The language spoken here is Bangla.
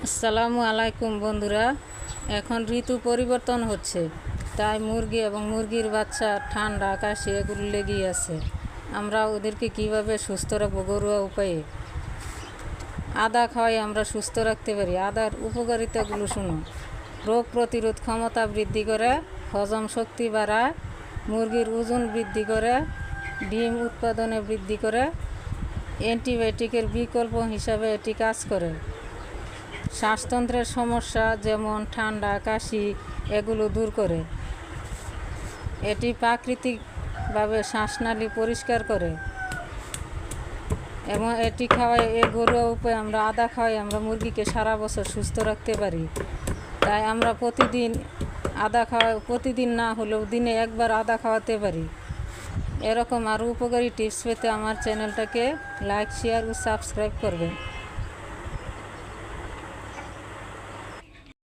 আসসালামু আলাইকুম বন্ধুরা। এখন ঋতু পরিবর্তন হচ্ছে, তাই মুরগি এবং মুরগির বাচ্চা ঠান্ডা কাশি এগুলো লেগেই আছে। আমরা ওদেরকে কিভাবে সুস্থ রাখবো? ঘরোয়া উপায়ে আদা খাওয়াই আমরা সুস্থ রাখতে পারি। আদার উপকারিতাগুলো শুনো। রোগ প্রতিরোধ ক্ষমতা বৃদ্ধি করে, হজম শক্তি বাড়ায়, মুরগির ওজন বৃদ্ধি করে, ডিম উৎপাদনে বৃদ্ধি করে, অ্যান্টিবায়োটিকের বিকল্প হিসাবে এটি কাজ করে। শ্বাসতন্ত্রের সমস্যা যেমন ঠান্ডা কাশি এগুলো দূর করে। এটি প্রাকৃতিকভাবে শ্বাসনালী পরিষ্কার করে এবং এটি খাওয়াই ঘরোয়া উপায়ে আমরা আদা খাওয়াই আমরা মুরগিকে সারা বছর সুস্থ রাখতে পারি। তাই আমরা প্রতিদিন না হলেও দিনে একবার আদা খাওয়াতে পারি। এরকম আরও উপকারী টিপস পেতে আমার চ্যানেলটাকে লাইক, শেয়ার ও সাবস্ক্রাইব করবেন।